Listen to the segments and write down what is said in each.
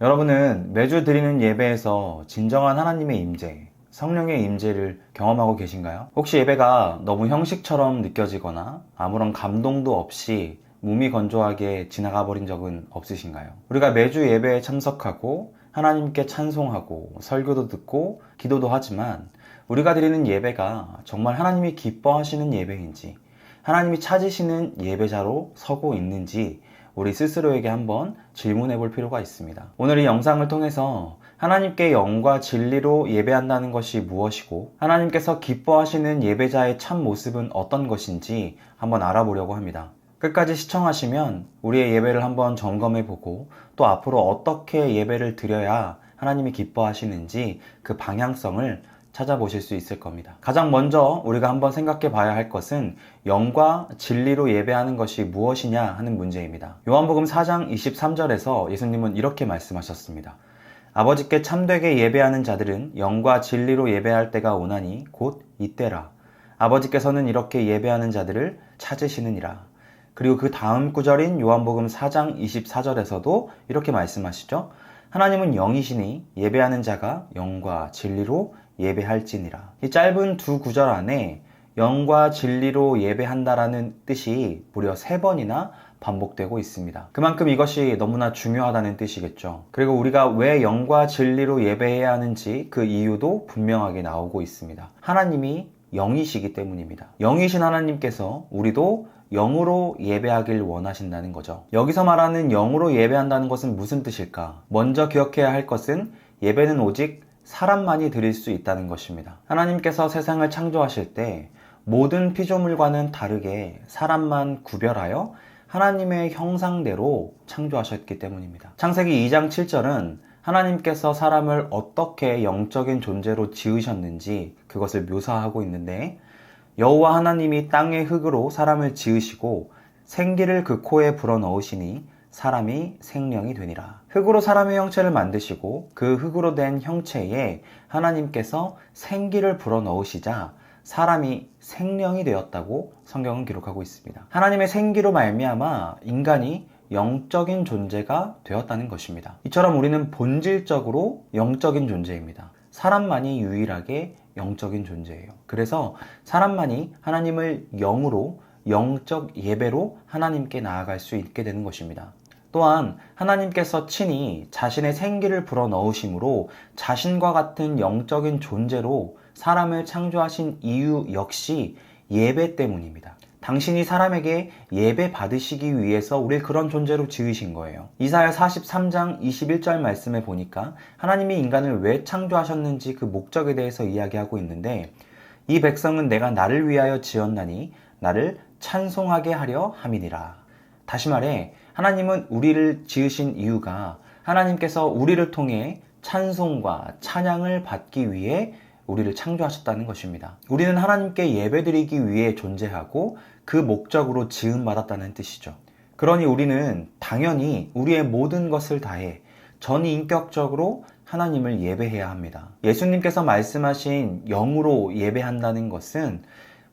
여러분은 매주 드리는 예배에서 진정한 하나님의 임재, 성령의 임재를 경험하고 계신가요? 혹시 예배가 너무 형식처럼 느껴지거나 아무런 감동도 없이 무미건조하게 지나가 버린 적은 없으신가요? 우리가 매주 예배에 참석하고 하나님께 찬송하고 설교도 듣고 기도도 하지만 우리가 드리는 예배가 정말 하나님이 기뻐하시는 예배인지, 하나님이 찾으시는 예배자로 서고 있는지 우리 스스로에게 한번 질문해 볼 필요가 있습니다. 오늘 이 영상을 통해서 하나님께 영과 진리로 예배한다는 것이 무엇이고 하나님께서 기뻐하시는 예배자의 참 모습은 어떤 것인지 한번 알아보려고 합니다. 끝까지 시청하시면 우리의 예배를 한번 점검해 보고 또 앞으로 어떻게 예배를 드려야 하나님이 기뻐하시는지 그 방향성을 찾아보실 수 있을 겁니다. 가장 먼저 우리가 한번 생각해 봐야 할 것은 영과 진리로 예배하는 것이 무엇이냐 하는 문제입니다. 요한복음 4장 23절에서 예수님은 이렇게 말씀하셨습니다. 아버지께 참되게 예배하는 자들은 영과 진리로 예배할 때가 오나니 곧 이때라. 아버지께서는 이렇게 예배하는 자들을 찾으시느니라. 그리고 그 다음 구절인 요한복음 4장 24절에서도 이렇게 말씀하시죠. 하나님은 영이시니 예배하는 자가 영과 진리로 예배할지니라. 이 짧은 두 구절 안에 영과 진리로 예배한다라는 뜻이 무려 3번이나 반복되고 있습니다. 그만큼 이것이 너무나 중요하다는 뜻이겠죠. 그리고 우리가 왜 영과 진리로 예배해야 하는지 그 이유도 분명하게 나오고 있습니다. 하나님이 영이시기 때문입니다. 영이신 하나님께서 우리도 영으로 예배하길 원하신다는 거죠. 여기서 말하는 영으로 예배한다는 것은 무슨 뜻일까? 먼저 기억해야 할 것은 예배는 오직 사람만이 드릴 수 있다는 것입니다. 하나님께서 세상을 창조하실 때 모든 피조물과는 다르게 사람만 구별하여 하나님의 형상대로 창조하셨기 때문입니다. 창세기 2장 7절은 하나님께서 사람을 어떻게 영적인 존재로 지으셨는지 그것을 묘사하고 있는데 여호와 하나님이 땅의 흙으로 사람을 지으시고 생기를 그 코에 불어넣으시니 사람이 생명이 되니라. 흙으로 사람의 형체를 만드시고 그 흙으로 된 형체에 하나님께서 생기를 불어넣으시자 사람이 생명이 되었다고 성경은 기록하고 있습니다. 하나님의 생기로 말미암아 인간이 영적인 존재가 되었다는 것입니다. 이처럼 우리는 본질적으로 영적인 존재입니다. 사람만이 유일하게 영적인 존재예요. 그래서 사람만이 하나님을 영으로 영적 예배로 하나님께 나아갈 수 있게 되는 것입니다. 또한 하나님께서 친히 자신의 생기를 불어넣으심으로 자신과 같은 영적인 존재로 사람을 창조하신 이유 역시 예배 때문입니다. 당신이 사람에게 예배 받으시기 위해서 우리를 그런 존재로 지으신 거예요. 이사야 43장 21절 말씀에 보니까 하나님이 인간을 왜 창조하셨는지 그 목적에 대해서 이야기하고 있는데 이 백성은 내가 나를 위하여 지었나니 나를 찬송하게 하려 함이니라. 다시 말해 하나님은 우리를 지으신 이유가 하나님께서 우리를 통해 찬송과 찬양을 받기 위해 우리를 창조하셨다는 것입니다. 우리는 하나님께 예배드리기 위해 존재하고 그 목적으로 지음받았다는 뜻이죠. 그러니 우리는 당연히 우리의 모든 것을 다해 전인격적으로 하나님을 예배해야 합니다. 예수님께서 말씀하신 영으로 예배한다는 것은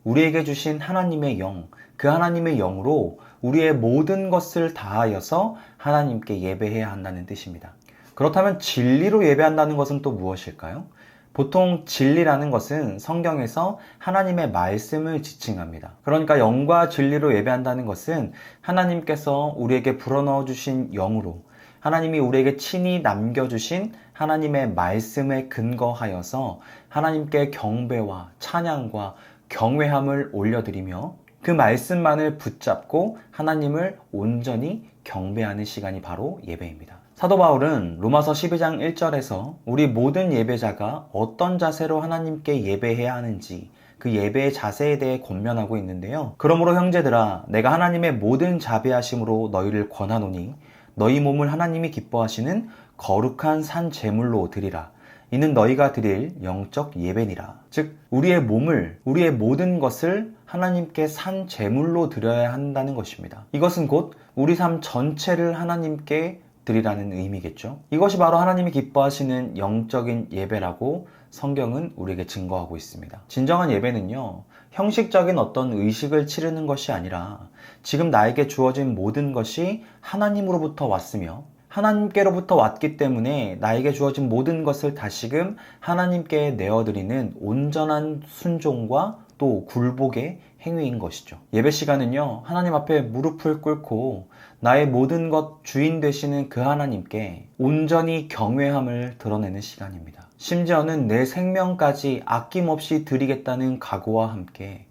우리에게 주신 하나님의 영, 그 하나님의 영으로 우리의 모든 것을 다하여서 하나님께 예배해야 한다는 뜻입니다. 그렇다면 진리로 예배한다는 것은 또 무엇일까요? 보통 진리라는 것은 성경에서 하나님의 말씀을 지칭합니다. 그러니까 영과 진리로 예배한다는 것은 하나님께서 우리에게 불어넣어 주신 영으로 하나님이 우리에게 친히 남겨주신 하나님의 말씀에 근거하여서 하나님께 경배와 찬양과 경외함을 올려드리며 그 말씀만을 붙잡고 하나님을 온전히 경배하는 시간이 바로 예배입니다. 사도 바울은 로마서 12장 1절에서 우리 모든 예배자가 어떤 자세로 하나님께 예배해야 하는지 그 예배의 자세에 대해 권면하고 있는데요. 그러므로 형제들아 내가 하나님의 모든 자비하심으로 너희를 권하노니 너희 몸을 하나님이 기뻐하시는 거룩한 산 제물로 드리라. 이는 너희가 드릴 영적 예배니라. 즉 우리의 몸을 우리의 모든 것을 하나님께 산 제물로 드려야 한다는 것입니다. 이것은 곧 우리 삶 전체를 하나님께 드리라는 의미겠죠. 이것이 바로 하나님이 기뻐하시는 영적인 예배라고 성경은 우리에게 증거하고 있습니다. 진정한 예배는요, 형식적인 어떤 의식을 치르는 것이 아니라 지금 나에게 주어진 모든 것이 하나님으로부터 왔으며 하나님께로부터 왔기 때문에 나에게 주어진 모든 것을 다시금 하나님께 내어드리는 온전한 순종과 또 굴복의 행위인 것이죠. 예배 시간은요, 하나님 앞에 무릎을 꿇고 나의 모든 것 주인 되시는 그 하나님께 온전히 경외함을 드러내는 시간입니다. 심지어는 내 생명까지 아낌없이 드리겠다는 각오와 함께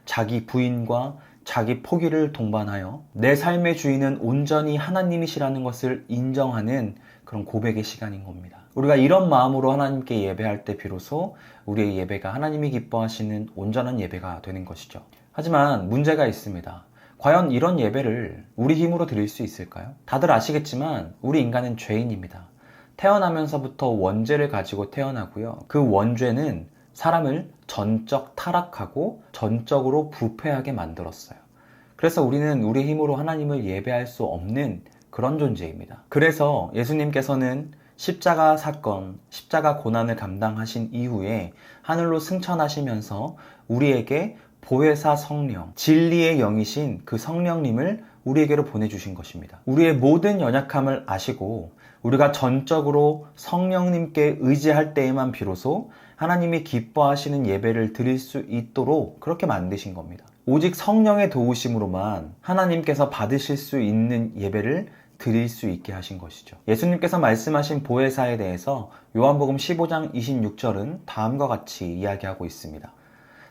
자기 부인과 자기 포기를 동반하여 내 삶의 주인은 온전히 하나님이시라는 것을 인정하는 그런 고백의 시간인 겁니다. 우리가 이런 마음으로 하나님께 예배할 때 비로소 우리의 예배가 하나님이 기뻐하시는 온전한 예배가 되는 것이죠. 하지만 문제가 있습니다. 과연 이런 예배를 우리 힘으로 드릴 수 있을까요? 다들 아시겠지만 우리 인간은 죄인입니다. 태어나면서부터 원죄를 가지고 태어나고요. 그 원죄는 사람을 전적 타락하고 전적으로 부패하게 만들었어요. 그래서 우리는 우리 힘으로 하나님을 예배할 수 없는 그런 존재입니다. 그래서 예수님께서는 십자가 사건, 십자가 고난을 감당하신 이후에 하늘로 승천하시면서 우리에게 보혜사 성령, 진리의 영이신 그 성령님을 우리에게로 보내주신 것입니다. 우리의 모든 연약함을 아시고 우리가 전적으로 성령님께 의지할 때에만 비로소 하나님이 기뻐하시는 예배를 드릴 수 있도록 그렇게 만드신 겁니다. 오직 성령의 도우심으로만 하나님께서 받으실 수 있는 예배를 드릴 수 있게 하신 것이죠. 예수님께서 말씀하신 보혜사에 대해서 요한복음 15장 26절은 다음과 같이 이야기하고 있습니다.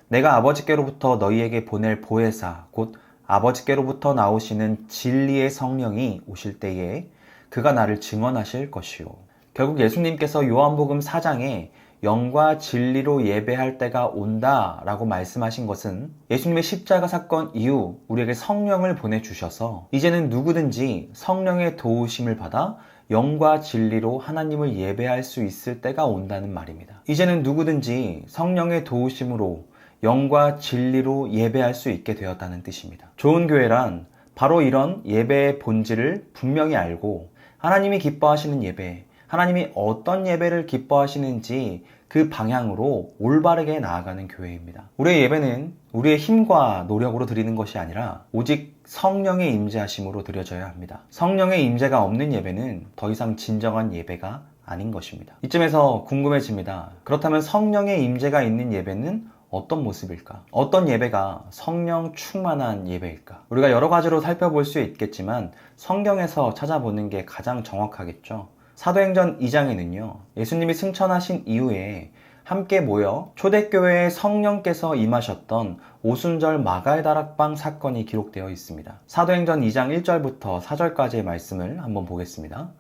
내가 아버지께로부터 너희에게 보낼 보혜사 곧 아버지께로부터 나오시는 진리의 성령이 오실 때에 그가 나를 증언하실 것이요. 결국 예수님께서 요한복음 4장에 영과 진리로 예배할 때가 온다 라고 말씀하신 것은 예수님의 십자가 사건 이후 우리에게 성령을 보내주셔서 이제는 누구든지 성령의 도우심을 받아 영과 진리로 하나님을 예배할 수 있을 때가 온다는 말입니다. 이제는 누구든지 성령의 도우심으로 영과 진리로 예배할 수 있게 되었다는 뜻입니다. 좋은 교회란 바로 이런 예배의 본질을 분명히 알고 하나님이 기뻐하시는 예배, 하나님이 어떤 예배를 기뻐하시는지 그 방향으로 올바르게 나아가는 교회입니다. 우리의 예배는 우리의 힘과 노력으로 드리는 것이 아니라 오직 성령의 임재하심으로 드려져야 합니다. 성령의 임재가 없는 예배는 더 이상 진정한 예배가 아닌 것입니다. 이쯤에서 궁금해집니다. 그렇다면 성령의 임재가 있는 예배는 어떤 모습일까? 어떤 예배가 성령 충만한 예배일까? 우리가 여러 가지로 살펴볼 수 있겠지만 성경에서 찾아보는 게 가장 정확하겠죠. 사도행전 2장에는요, 예수님이 승천하신 이후에 함께 모여 초대교회에 성령께서 임하셨던 오순절 마갈다락방 사건이 기록되어 있습니다. 사도행전 2장 1절부터 4절까지의 말씀을 한번 보겠습니다.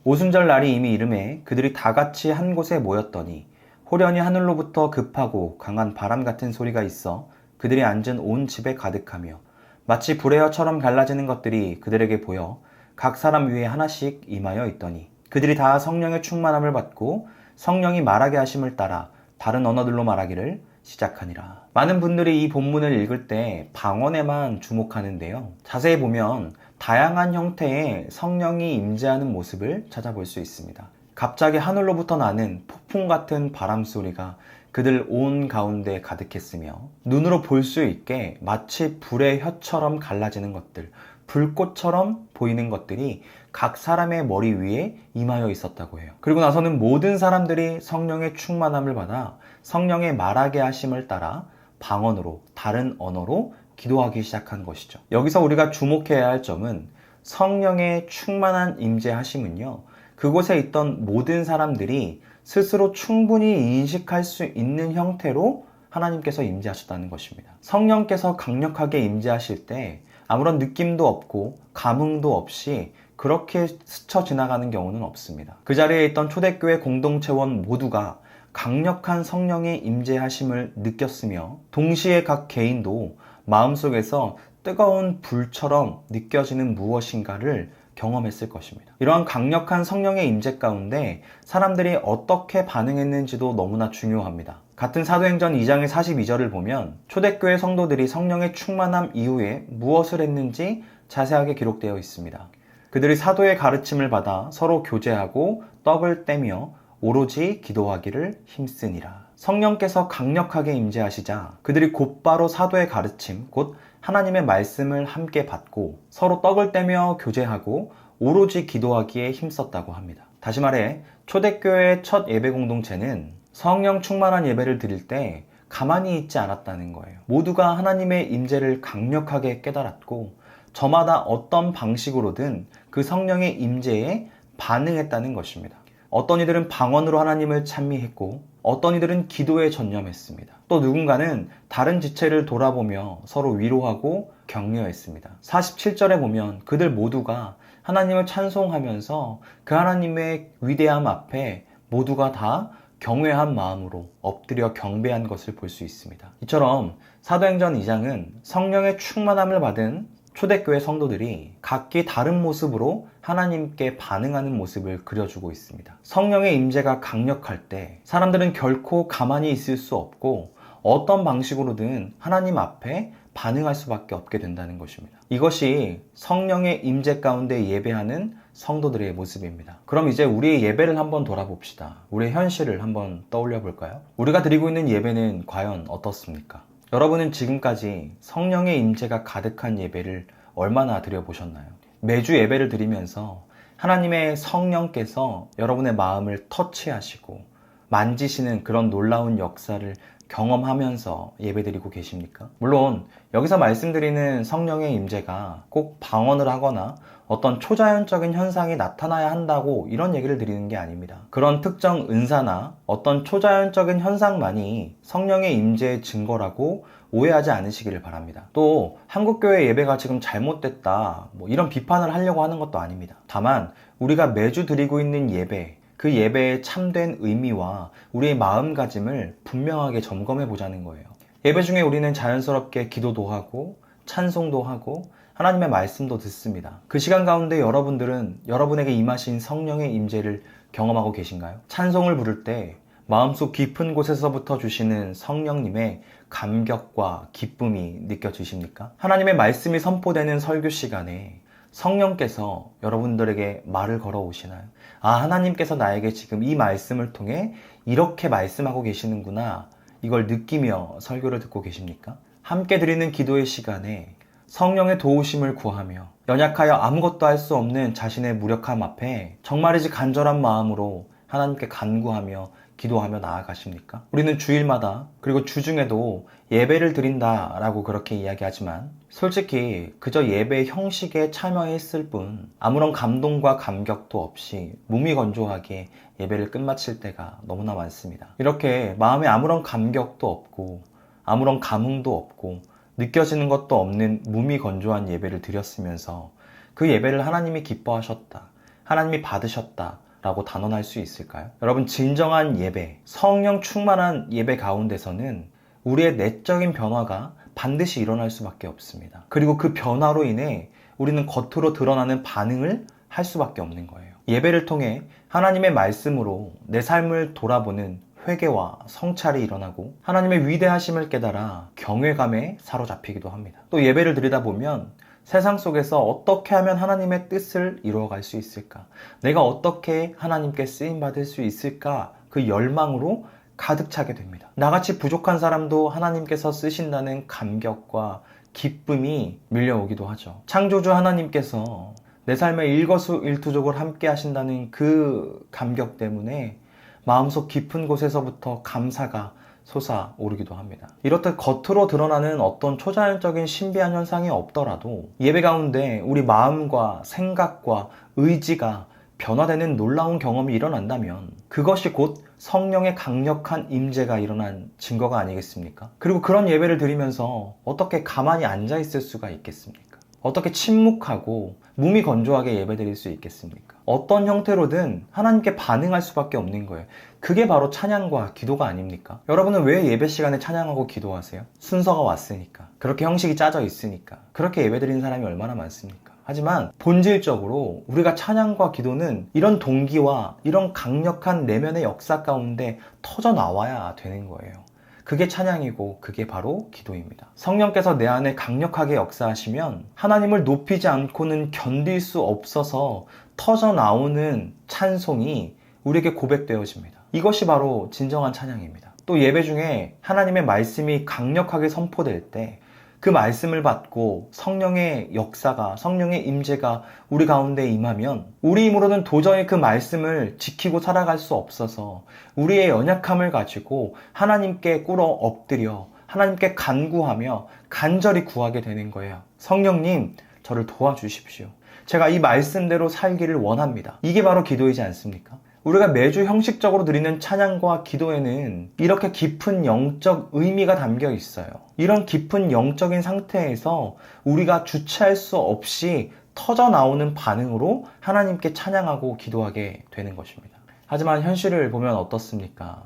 오순절 날이 이미 이름에 그들이 다 같이 한 곳에 모였더니 호련히 하늘로부터 급하고 강한 바람 같은 소리가 있어 그들이 앉은 온 집에 가득하며 마치 불의 혀처럼 갈라지는 것들이 그들에게 보여 각 사람 위에 하나씩 임하여 있더니 그들이 다 성령의 충만함을 받고 성령이 말하게 하심을 따라 다른 언어들로 말하기를 시작하니라. 많은 분들이 이 본문을 읽을 때 방언에만 주목하는데요. 자세히 보면 다양한 형태의 성령이 임재하는 모습을 찾아볼 수 있습니다. 갑자기 하늘로부터 나는 폭풍 같은 바람 소리가 그들 온 가운데 가득했으며 눈으로 볼 수 있게 마치 불의 혀처럼 갈라지는 것들, 불꽃처럼 보이는 것들이 각 사람의 머리 위에 임하여 있었다고 해요. 그리고 나서는 모든 사람들이 성령의 충만함을 받아 성령의 말하게 하심을 따라 방언으로, 다른 언어로 기도하기 시작한 것이죠. 여기서 우리가 주목해야 할 점은 성령의 충만한 임재하심은요, 그곳에 있던 모든 사람들이 스스로 충분히 인식할 수 있는 형태로 하나님께서 임재하셨다는 것입니다. 성령께서 강력하게 임재하실 때 아무런 느낌도 없고 감흥도 없이 그렇게 스쳐 지나가는 경우는 없습니다. 그 자리에 있던 초대교회 공동체원 모두가 강력한 성령의 임재하심을 느꼈으며 동시에 각 개인도 마음속에서 뜨거운 불처럼 느껴지는 무엇인가를 경험했을 것입니다. 이러한 강력한 성령의 임재 가운데 사람들이 어떻게 반응했는지도 너무나 중요합니다. 같은 사도행전 2장의 42절을 보면 초대교회 성도들이 성령의 충만함 이후에 무엇을 했는지 자세하게 기록되어 있습니다. 그들이 사도의 가르침을 받아 서로 교제하고 떡을 떼며 오로지 기도하기를 힘쓰니라. 성령께서 강력하게 임재하시자 그들이 곧바로 사도의 가르침, 곧 하나님의 말씀을 함께 받고 서로 떡을 떼며 교제하고 오로지 기도하기에 힘썼다고 합니다. 다시 말해 초대교회의 첫 예배 공동체는 성령 충만한 예배를 드릴 때 가만히 있지 않았다는 거예요. 모두가 하나님의 임재를 강력하게 깨달았고 저마다 어떤 방식으로든 그 성령의 임재에 반응했다는 것입니다. 어떤 이들은 방언으로 하나님을 찬미했고 어떤 이들은 기도에 전념했습니다. 또 누군가는 다른 지체를 돌아보며 서로 위로하고 격려했습니다. 47절에 보면 그들 모두가 하나님을 찬송하면서 그 하나님의 위대함 앞에 모두가 다 경외한 마음으로 엎드려 경배한 것을 볼 수 있습니다. 이처럼 사도행전 2장은 성령의 충만함을 받은 초대교회 성도들이 각기 다른 모습으로 하나님께 반응하는 모습을 그려주고 있습니다. 성령의 임재가 강력할 때 사람들은 결코 가만히 있을 수 없고 어떤 방식으로든 하나님 앞에 반응할 수밖에 없게 된다는 것입니다. 이것이 성령의 임재 가운데 예배하는 성도들의 모습입니다. 그럼 이제 우리의 예배를 한번 돌아봅시다. 우리의 현실을 한번 떠올려 볼까요? 우리가 드리고 있는 예배는 과연 어떻습니까? 여러분은 지금까지 성령의 임재가 가득한 예배를 얼마나 드려보셨나요? 매주 예배를 드리면서 하나님의 성령께서 여러분의 마음을 터치하시고 만지시는 그런 놀라운 역사를 경험하면서 예배드리고 계십니까? 물론 여기서 말씀드리는 성령의 임재가 꼭 방언을 하거나 어떤 초자연적인 현상이 나타나야 한다고 이런 얘기를 드리는 게 아닙니다. 그런 특정 은사나 어떤 초자연적인 현상만이 성령의 임재의 증거라고 오해하지 않으시기를 바랍니다. 또 한국교회 예배가 지금 잘못됐다 이런 비판을 하려고 하는 것도 아닙니다. 다만 우리가 매주 드리고 있는 예배, 그 예배의 참된 의미와 우리의 마음가짐을 분명하게 점검해 보자는 거예요. 예배 중에 우리는 자연스럽게 기도도 하고 찬송도 하고 하나님의 말씀도 듣습니다. 그 시간 가운데 여러분들은 여러분에게 임하신 성령의 임재를 경험하고 계신가요? 찬송을 부를 때 마음속 깊은 곳에서부터 주시는 성령님의 감격과 기쁨이 느껴지십니까? 하나님의 말씀이 선포되는 설교 시간에 성령께서 여러분들에게 말을 걸어오시나요? 아, 하나님께서 나에게 지금 이 말씀을 통해 이렇게 말씀하고 계시는구나. 이걸 느끼며 설교를 듣고 계십니까? 함께 드리는 기도의 시간에 성령의 도우심을 구하며 연약하여 아무것도 할 수 없는 자신의 무력함 앞에 정말이지 간절한 마음으로 하나님께 간구하며 기도하며 나아가십니까? 우리는 주일마다 그리고 주중에도 예배를 드린다라고 그렇게 이야기하지만 솔직히 그저 예배 형식에 참여했을 뿐 아무런 감동과 감격도 없이 몸이 건조하게 예배를 끝마칠 때가 너무나 많습니다. 이렇게 마음에 아무런 감격도 없고 아무런 감흥도 없고 느껴지는 것도 없는 몸이 건조한 예배를 드렸으면서 그 예배를 하나님이 기뻐하셨다, 하나님이 받으셨다 라고 단언할 수 있을까요? 여러분, 진정한 예배, 성령 충만한 예배 가운데서는 우리의 내적인 변화가 반드시 일어날 수밖에 없습니다. 그리고 그 변화로 인해 우리는 겉으로 드러나는 반응을 할 수밖에 없는 거예요. 예배를 통해 하나님의 말씀으로 내 삶을 돌아보는 회개와 성찰이 일어나고 하나님의 위대하심을 깨달아 경외감에 사로잡히기도 합니다. 또 예배를 드리다 보면 세상 속에서 어떻게 하면 하나님의 뜻을 이루어갈 수 있을까? 내가 어떻게 하나님께 쓰임받을 수 있을까? 그 열망으로 가득 차게 됩니다. 나같이 부족한 사람도 하나님께서 쓰신다는 감격과 기쁨이 밀려오기도 하죠. 창조주 하나님께서 내 삶에 일거수일투족을 함께 하신다는 그 감격 때문에 마음속 깊은 곳에서부터 감사가 솟아오르기도 합니다. 이렇듯 겉으로 드러나는 어떤 초자연적인 신비한 현상이 없더라도 예배 가운데 우리 마음과 생각과 의지가 변화되는 놀라운 경험이 일어난다면 그것이 곧 성령의 강력한 임재가 일어난 증거가 아니겠습니까? 그리고 그런 예배를 드리면서 어떻게 가만히 앉아 있을 수가 있겠습니까? 어떻게 침묵하고 몸이 건조하게 예배드릴 수 있겠습니까? 어떤 형태로든 하나님께 반응할 수밖에 없는 거예요. 그게 바로 찬양과 기도가 아닙니까? 여러분은 왜 예배 시간에 찬양하고 기도하세요? 순서가 왔으니까. 그렇게 형식이 짜져 있으니까. 그렇게 예배드리는 사람이 얼마나 많습니까? 하지만 본질적으로 우리가 찬양과 기도는 이런 동기와 이런 강력한 내면의 역사 가운데 터져 나와야 되는 거예요. 그게 찬양이고 그게 바로 기도입니다. 성령께서 내 안에 강력하게 역사하시면 하나님을 높이지 않고는 견딜 수 없어서 터져 나오는 찬송이 우리에게 고백되어집니다. 이것이 바로 진정한 찬양입니다. 또 예배 중에 하나님의 말씀이 강력하게 선포될 때 그 말씀을 받고 성령의 역사가, 성령의 임재가 우리 가운데 임하면 우리 힘으로는 도저히 그 말씀을 지키고 살아갈 수 없어서 우리의 연약함을 가지고 하나님께 꿇어 엎드려 하나님께 간구하며 간절히 구하게 되는 거예요. 성령님, 저를 도와주십시오. 제가 이 말씀대로 살기를 원합니다. 이게 바로 기도이지 않습니까? 우리가 매주 형식적으로 드리는 찬양과 기도에는 이렇게 깊은 영적 의미가 담겨 있어요. 이런 깊은 영적인 상태에서 우리가 주체할 수 없이 터져 나오는 반응으로 하나님께 찬양하고 기도하게 되는 것입니다. 하지만 현실을 보면 어떻습니까?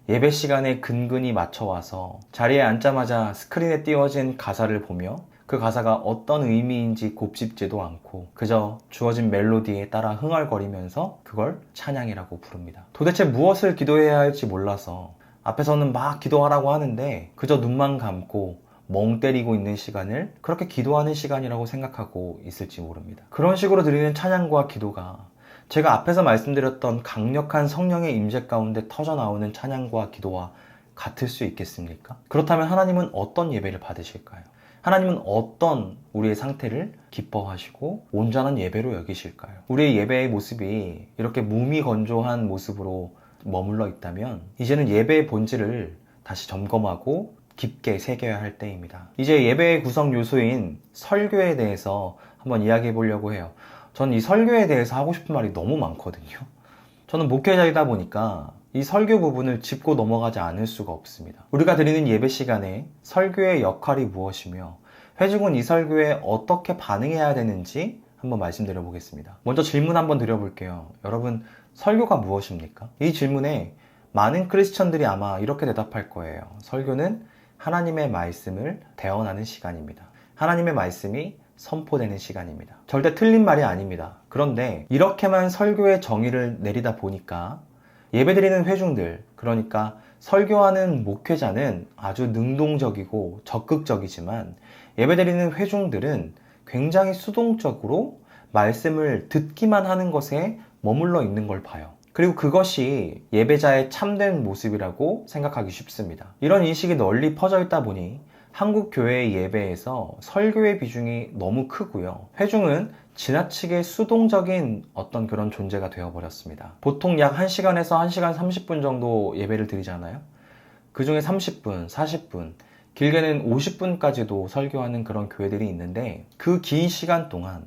예배 시간에 근근히 맞춰와서 자리에 앉자마자 스크린에 띄워진 가사를 보며 그 가사가 어떤 의미인지 곱씹지도 않고 그저 주어진 멜로디에 따라 흥얼거리면서 그걸 찬양이라고 부릅니다. 도대체 무엇을 기도해야 할지 몰라서 앞에서는 막 기도하라고 하는데 그저 눈만 감고 멍 때리고 있는 시간을 그렇게 기도하는 시간이라고 생각하고 있을지 모릅니다. 그런 식으로 드리는 찬양과 기도가 제가 앞에서 말씀드렸던 강력한 성령의 임재 가운데 터져 나오는 찬양과 기도와 같을 수 있겠습니까? 그렇다면 하나님은 어떤 예배를 받으실까요? 하나님은 어떤 우리의 상태를 기뻐하시고 온전한 예배로 여기실까요? 우리의 예배의 모습이 이렇게 무미건조한 모습으로 머물러 있다면 이제는 예배의 본질을 다시 점검하고 깊게 새겨야 할 때입니다. 이제 예배의 구성 요소인 설교에 대해서 한번 이야기해 보려고 해요. 전 이 설교에 대해서 하고 싶은 말이 너무 많거든요. 저는 목회자이다 보니까 이 설교 부분을 짚고 넘어가지 않을 수가 없습니다. 우리가 드리는 예배 시간에 설교의 역할이 무엇이며 회중은 이 설교에 어떻게 반응해야 되는지 한번 말씀드려 보겠습니다. 먼저 질문 한번 드려볼게요. 여러분, 설교가 무엇입니까? 이 질문에 많은 크리스천들이 아마 이렇게 대답할 거예요. 설교는 하나님의 말씀을 대언하는 시간입니다. 하나님의 말씀이 선포되는 시간입니다. 절대 틀린 말이 아닙니다. 그런데 이렇게만 설교의 정의를 내리다 보니까 예배드리는 회중들, 그러니까 설교하는 목회자는 아주 능동적이고 적극적이지만 예배드리는 회중들은 굉장히 수동적으로 말씀을 듣기만 하는 것에 머물러 있는 걸 봐요. 그리고 그것이 예배자의 참된 모습이라고 생각하기 쉽습니다. 이런 인식이 널리 퍼져 있다 보니 한국 교회의 예배에서 설교의 비중이 너무 크고요. 회중은 지나치게 수동적인 어떤 그런 존재가 되어버렸습니다. 보통 약 1시간에서 1시간 30분 정도 예배를 드리잖아요. 그 중에 30분, 40분, 길게는 50분까지도 설교하는 그런 교회들이 있는데 그 긴 시간 동안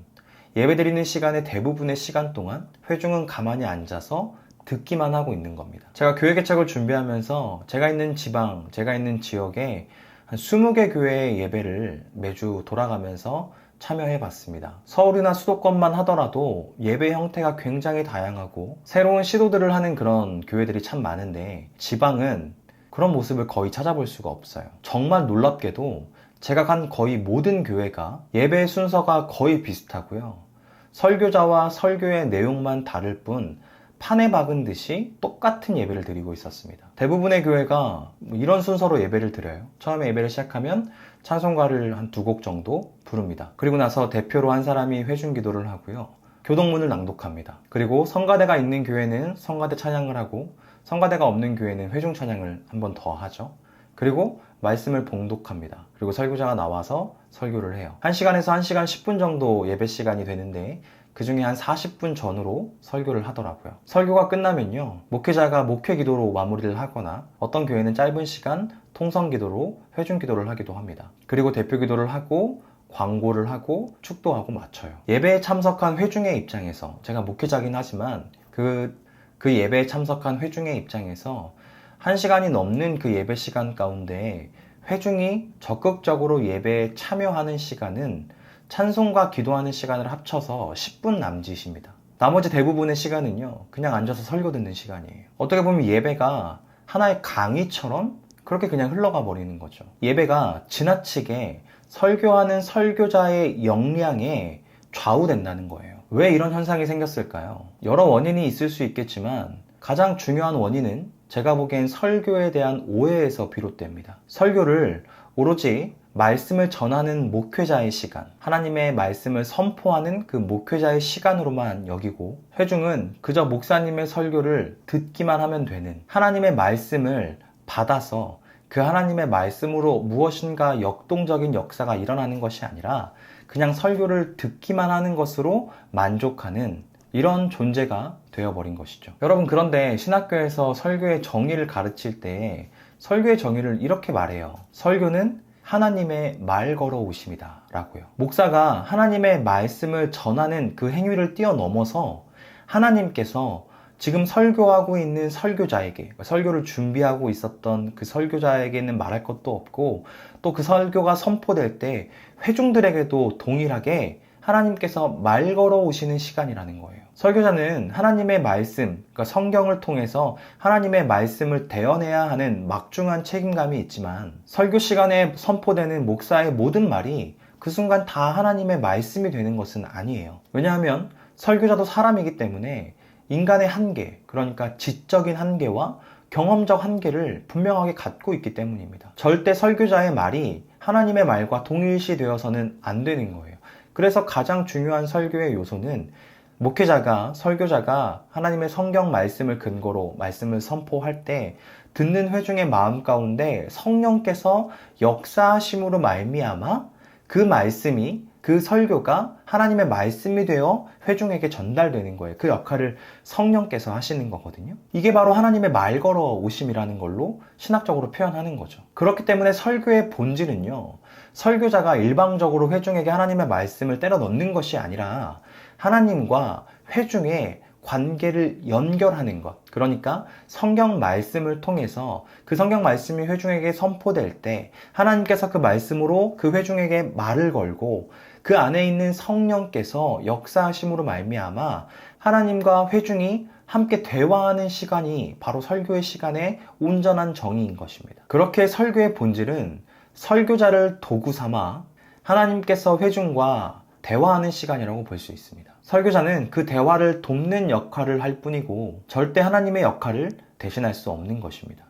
예배 드리는 시간의 대부분의 시간 동안 회중은 가만히 앉아서 듣기만 하고 있는 겁니다. 제가 교회 개척을 준비하면서 제가 있는 지방, 제가 있는 지역에 한 20개 교회의 예배를 매주 돌아가면서 참여해 봤습니다. 서울이나 수도권만 하더라도 예배 형태가 굉장히 다양하고 새로운 시도들을 하는 그런 교회들이 참 많은데 지방은 그런 모습을 거의 찾아볼 수가 없어요. 정말 놀랍게도 제가 간 거의 모든 교회가 예배 순서가 거의 비슷하고요. 설교자와 설교의 내용만 다를 뿐 판에 박은 듯이 똑같은 예배를 드리고 있었습니다. 대부분의 교회가 이런 순서로 예배를 드려요. 처음에 예배를 시작하면 찬송가를 한 2곡 정도 부릅니다. 그리고 나서 대표로 한 사람이 회중 기도를 하고요. 교동문을 낭독합니다. 그리고 성가대가 있는 교회는 성가대 찬양을 하고 성가대가 없는 교회는 회중 찬양을 한 번 더 하죠. 그리고 말씀을 봉독합니다. 그리고 설교자가 나와서 설교를 해요. 1시간에서 1시간 10분 정도 예배 시간이 되는데 그 중에 한 40분 전후로 설교를 하더라고요. 설교가 끝나면요, 목회자가 목회 기도로 마무리를 하거나 어떤 교회는 짧은 시간 통성 기도로 회중 기도를 하기도 합니다. 그리고 대표 기도를 하고 광고를 하고 축도하고 마쳐요. 예배에 참석한 회중의 입장에서, 제가 목회자긴 하지만 그 예배에 참석한 회중의 입장에서 1시간이 넘는 그 예배 시간 가운데 회중이 적극적으로 예배에 참여하는 시간은 찬송과 기도하는 시간을 합쳐서 10분 남짓입니다. 나머지 대부분의 시간은요, 그냥 앉아서 설교 듣는 시간이에요. 어떻게 보면 예배가 하나의 강의처럼 그렇게 그냥 흘러가 버리는 거죠. 예배가 지나치게 설교하는 설교자의 역량에 좌우된다는 거예요. 왜 이런 현상이 생겼을까요? 여러 원인이 있을 수 있겠지만 가장 중요한 원인은 제가 보기엔 설교에 대한 오해에서 비롯됩니다. 설교를 오로지 말씀을 전하는 목회자의 시간, 하나님의 말씀을 선포하는 그 목회자의 시간으로만 여기고 회중은 그저 목사님의 설교를 듣기만 하면 되는, 하나님의 말씀을 받아서 그 하나님의 말씀으로 무엇인가 역동적인 역사가 일어나는 것이 아니라 그냥 설교를 듣기만 하는 것으로 만족하는 이런 존재가 되어버린 것이죠. 여러분, 그런데 신학교에서 설교의 정의를 가르칠 때 설교의 정의를 이렇게 말해요. 설교는 하나님의 말 걸어오심이다 라고요. 목사가 하나님의 말씀을 전하는 그 행위를 뛰어넘어서 하나님께서 지금 설교하고 있는 설교자에게, 설교를 준비하고 있었던 그 설교자에게는 말할 것도 없고, 또 그 설교가 선포될 때 회중들에게도 동일하게 하나님께서 말 걸어 오시는 시간이라는 거예요. 설교자는 하나님의 말씀, 그러니까 성경을 통해서 하나님의 말씀을 대언해야 하는 막중한 책임감이 있지만, 설교 시간에 선포되는 목사의 모든 말이 그 순간 다 하나님의 말씀이 되는 것은 아니에요. 왜냐하면 설교자도 사람이기 때문에 인간의 한계, 그러니까 지적인 한계와 경험적 한계를 분명하게 갖고 있기 때문입니다. 절대 설교자의 말이 하나님의 말과 동일시 되어서는 안 되는 거예요. 그래서 가장 중요한 설교의 요소는 목회자가, 설교자가 하나님의 성경 말씀을 근거로 말씀을 선포할 때 듣는 회중의 마음 가운데 성령께서 역사하심으로 말미암아 그 말씀이, 그 설교가 하나님의 말씀이 되어 회중에게 전달되는 거예요. 그 역할을 성령께서 하시는 거거든요. 이게 바로 하나님의 말 걸어 오심이라는 걸로 신학적으로 표현하는 거죠. 그렇기 때문에 설교의 본질은요, 설교자가 일방적으로 회중에게 하나님의 말씀을 때려 넣는 것이 아니라 하나님과 회중의 관계를 연결하는 것. 그러니까 성경 말씀을 통해서 그 성경 말씀이 회중에게 선포될 때 하나님께서 그 말씀으로 그 회중에게 말을 걸고 그 안에 있는 성령께서 역사하심으로 말미암아 하나님과 회중이 함께 대화하는 시간이 바로 설교의 시간의 온전한 정의인 것입니다. 그렇게 설교의 본질은 설교자를 도구 삼아 하나님께서 회중과 대화하는 시간이라고 볼 수 있습니다. 설교자는 그 대화를 돕는 역할을 할 뿐이고 절대 하나님의 역할을 대신할 수 없는 것입니다.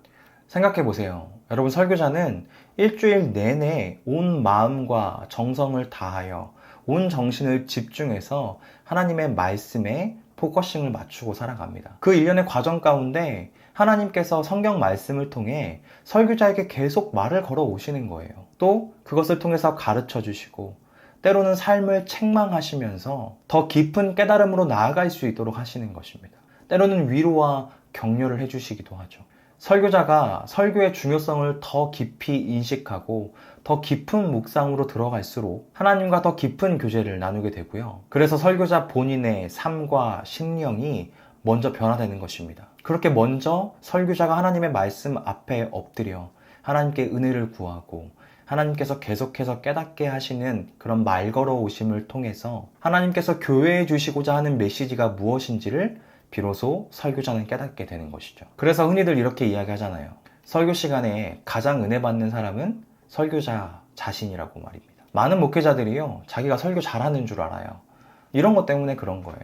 생각해 보세요. 여러분, 설교자는 일주일 내내 온 마음과 정성을 다하여 온 정신을 집중해서 하나님의 말씀에 포커싱을 맞추고 살아갑니다. 그 일련의 과정 가운데 하나님께서 성경 말씀을 통해 설교자에게 계속 말을 걸어 오시는 거예요. 또 그것을 통해서 가르쳐 주시고 때로는 삶을 책망하시면서 더 깊은 깨달음으로 나아갈 수 있도록 하시는 것입니다. 때로는 위로와 격려를 해주시기도 하죠. 설교자가 설교의 중요성을 더 깊이 인식하고 더 깊은 묵상으로 들어갈수록 하나님과 더 깊은 교제를 나누게 되고요. 그래서 설교자 본인의 삶과 심령이 먼저 변화되는 것입니다. 그렇게 먼저 설교자가 하나님의 말씀 앞에 엎드려 하나님께 은혜를 구하고 하나님께서 계속해서 깨닫게 하시는 그런 말 걸어 오심을 통해서 하나님께서 교회해 주시고자 하는 메시지가 무엇인지를 비로소 설교자는 깨닫게 되는 것이죠. 그래서 흔히들 이렇게 이야기하잖아요. 설교 시간에 가장 은혜 받는 사람은 설교자 자신이라고 말입니다. 많은 목회자들이요, 자기가 설교 잘하는 줄 알아요. 이런 것 때문에 그런 거예요.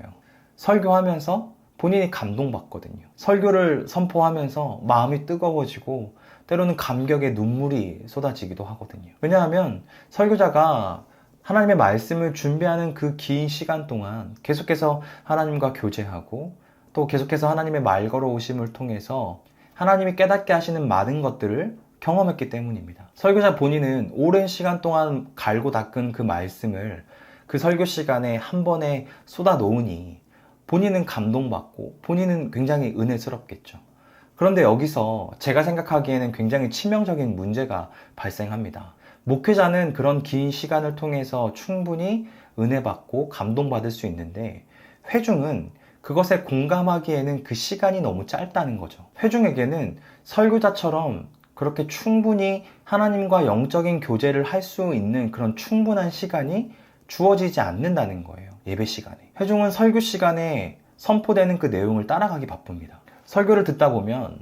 설교하면서 본인이 감동받거든요. 설교를 선포하면서 마음이 뜨거워지고 때로는 감격의 눈물이 쏟아지기도 하거든요. 왜냐하면 설교자가 하나님의 말씀을 준비하는 그 긴 시간 동안 계속해서 하나님과 교제하고 또 계속해서 하나님의 말 걸어오심을 통해서 하나님이 깨닫게 하시는 많은 것들을 경험했기 때문입니다. 설교자 본인은 오랜 시간 동안 갈고 닦은 그 말씀을 그 설교 시간에 한 번에 쏟아 놓으니 본인은 감동받고 본인은 굉장히 은혜스럽겠죠. 그런데 여기서 제가 생각하기에는 굉장히 치명적인 문제가 발생합니다. 목회자는 그런 긴 시간을 통해서 충분히 은혜받고 감동받을 수 있는데 회중은 그것에 공감하기에는 그 시간이 너무 짧다는 거죠. 회중에게는 설교자처럼 그렇게 충분히 하나님과 영적인 교제를 할 수 있는 그런 충분한 시간이 주어지지 않는다는 거예요. 예배 시간에. 회중은 설교 시간에 선포되는 그 내용을 따라가기 바쁩니다. 설교를 듣다 보면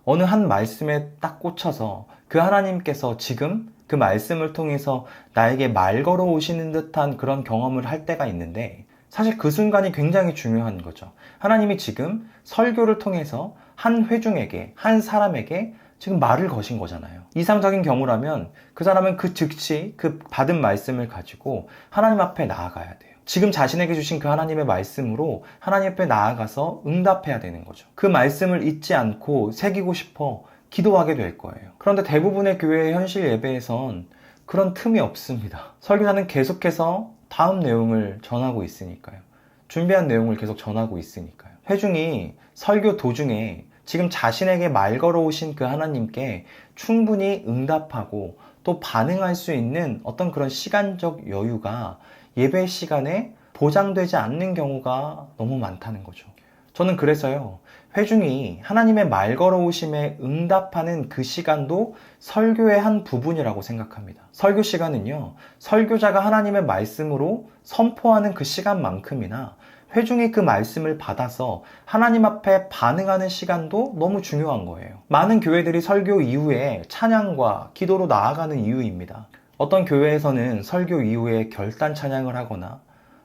어느 한 말씀에 딱 꽂혀서 그 하나님께서 지금 그 말씀을 통해서 나에게 말 걸어 오시는 듯한 그런 경험을 할 때가 있는데 사실 그 순간이 굉장히 중요한 거죠. 하나님이 지금 설교를 통해서 한 회중에게, 한 사람에게 지금 말을 거신 거잖아요. 이상적인 경우라면 그 사람은 그 즉시 그 받은 말씀을 가지고 하나님 앞에 나아가야 돼요. 지금 자신에게 주신 그 하나님의 말씀으로 하나님 앞에 나아가서 응답해야 되는 거죠. 그 말씀을 잊지 않고 새기고 싶어 기도하게 될 거예요. 그런데 대부분의 교회의 현실 예배에선 그런 틈이 없습니다. 설교자는 계속해서 다음 내용을 전하고 있으니까요. 준비한 내용을 계속 전하고 있으니까요. 회중이 설교 도중에 지금 자신에게 말 걸어오신 그 하나님께 충분히 응답하고 또 반응할 수 있는 어떤 그런 시간적 여유가 예배 시간에 보장되지 않는 경우가 너무 많다는 거죠. 저는 그래서요, 회중이 하나님의 말 걸어오심에 응답하는 그 시간도 설교의 한 부분이라고 생각합니다. 설교 시간은요, 설교자가 하나님의 말씀으로 선포하는 그 시간만큼이나 회중이 그 말씀을 받아서 하나님 앞에 반응하는 시간도 너무 중요한 거예요. 많은 교회들이 설교 이후에 찬양과 기도로 나아가는 이유입니다. 어떤 교회에서는 설교 이후에 결단 찬양을 하거나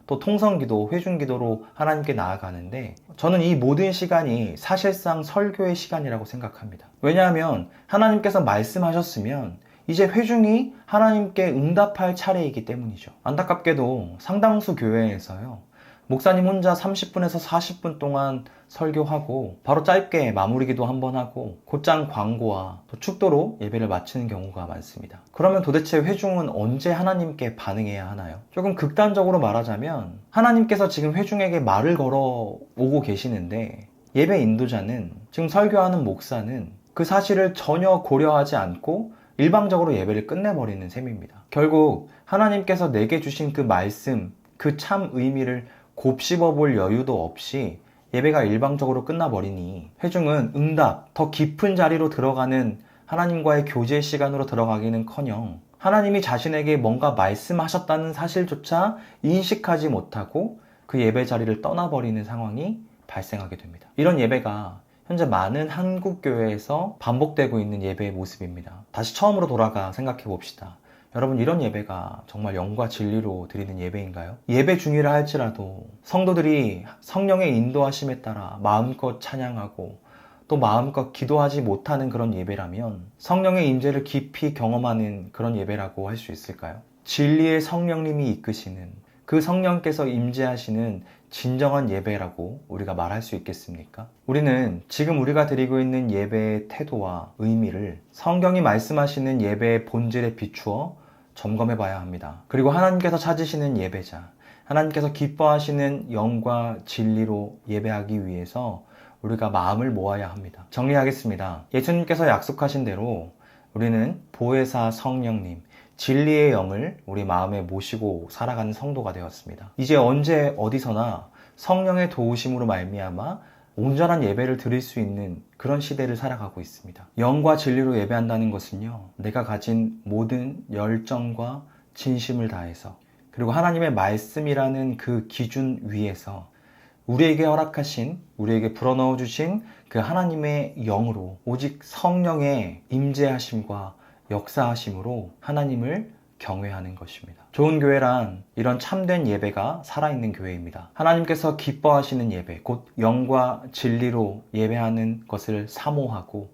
또 통성기도, 회중기도로 하나님께 나아가는데 저는 이 모든 시간이 사실상 설교의 시간이라고 생각합니다. 왜냐하면 하나님께서 말씀하셨으면 이제 회중이 하나님께 응답할 차례이기 때문이죠. 안타깝게도 상당수 교회에서요, 목사님 혼자 30분에서 40분 동안 설교하고 바로 짧게 마무리 기도 한번 하고 곧장 광고와 또 축도로 예배를 마치는 경우가 많습니다. 그러면 도대체 회중은 언제 하나님께 반응해야 하나요? 조금 극단적으로 말하자면 하나님께서 지금 회중에게 말을 걸어 오고 계시는데 예배 인도자는, 지금 설교하는 목사는 그 사실을 전혀 고려하지 않고 일방적으로 예배를 끝내버리는 셈입니다. 결국 하나님께서 내게 주신 그 말씀, 그 참 의미를 곱씹어 볼 여유도 없이 예배가 일방적으로 끝나버리니 회중은 응답, 더 깊은 자리로 들어가는 하나님과의 교제 시간으로 들어가기는커녕 하나님이 자신에게 뭔가 말씀하셨다는 사실조차 인식하지 못하고 그 예배 자리를 떠나버리는 상황이 발생하게 됩니다. 이런 예배가 현재 많은 한국 교회에서 반복되고 있는 예배의 모습입니다. 다시 처음으로 돌아가 생각해 봅시다. 여러분, 이런 예배가 정말 영과 진리로 드리는 예배인가요? 예배 중이라 할지라도 성도들이 성령의 인도하심에 따라 마음껏 찬양하고 또 마음껏 기도하지 못하는 그런 예배라면 성령의 임재를 깊이 경험하는 그런 예배라고 할 수 있을까요? 진리의 성령님이 이끄시는, 그 성령께서 임재하시는 진정한 예배라고 우리가 말할 수 있겠습니까? 우리는 지금 우리가 드리고 있는 예배의 태도와 의미를 성경이 말씀하시는 예배의 본질에 비추어 점검해 봐야 합니다. 그리고 하나님께서 찾으시는 예배자, 하나님께서 기뻐하시는 영과 진리로 예배하기 위해서 우리가 마음을 모아야 합니다. 정리하겠습니다. 예수님께서 약속하신 대로 우리는 보혜사 성령님, 진리의 영을 우리 마음에 모시고 살아가는 성도가 되었습니다. 이제 언제 어디서나 성령의 도우심으로 말미암아 온전한 예배를 드릴 수 있는 그런 시대를 살아가고 있습니다. 영과 진리로 예배한다는 것은요, 내가 가진 모든 열정과 진심을 다해서, 그리고 하나님의 말씀이라는 그 기준 위에서 우리에게 허락하신, 우리에게 불어넣어 주신 그 하나님의 영으로, 오직 성령의 임재하심과 역사하심으로 하나님을 경외하는 것입니다. 좋은 교회란 이런 참된 예배가 살아있는 교회입니다. 하나님께서 기뻐하시는 예배, 곧 영과 진리로 예배하는 것을 사모하고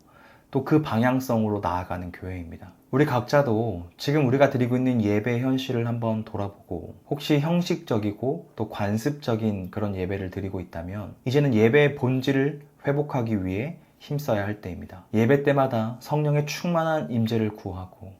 또 그 방향성으로 나아가는 교회입니다. 우리 각자도 지금 우리가 드리고 있는 예배 현실을 한번 돌아보고 혹시 형식적이고 또 관습적인 그런 예배를 드리고 있다면 이제는 예배의 본질을 회복하기 위해 힘써야 할 때입니다. 예배 때마다 성령의 충만한 임재를 구하고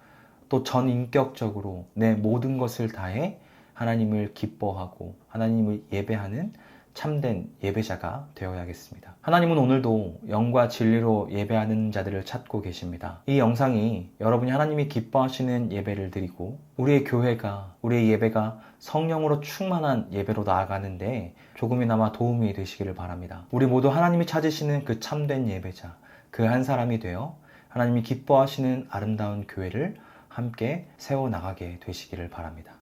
또 전인격적으로 내 모든 것을 다해 하나님을 기뻐하고 하나님을 예배하는 참된 예배자가 되어야겠습니다. 하나님은 오늘도 영과 진리로 예배하는 자들을 찾고 계십니다. 이 영상이 여러분이 하나님이 기뻐하시는 예배를 드리고 우리의 교회가, 우리의 예배가 성령으로 충만한 예배로 나아가는데 조금이나마 도움이 되시기를 바랍니다. 우리 모두 하나님이 찾으시는 그 참된 예배자, 그 한 사람이 되어 하나님이 기뻐하시는 아름다운 교회를 함께 세워나가게 되시기를 바랍니다.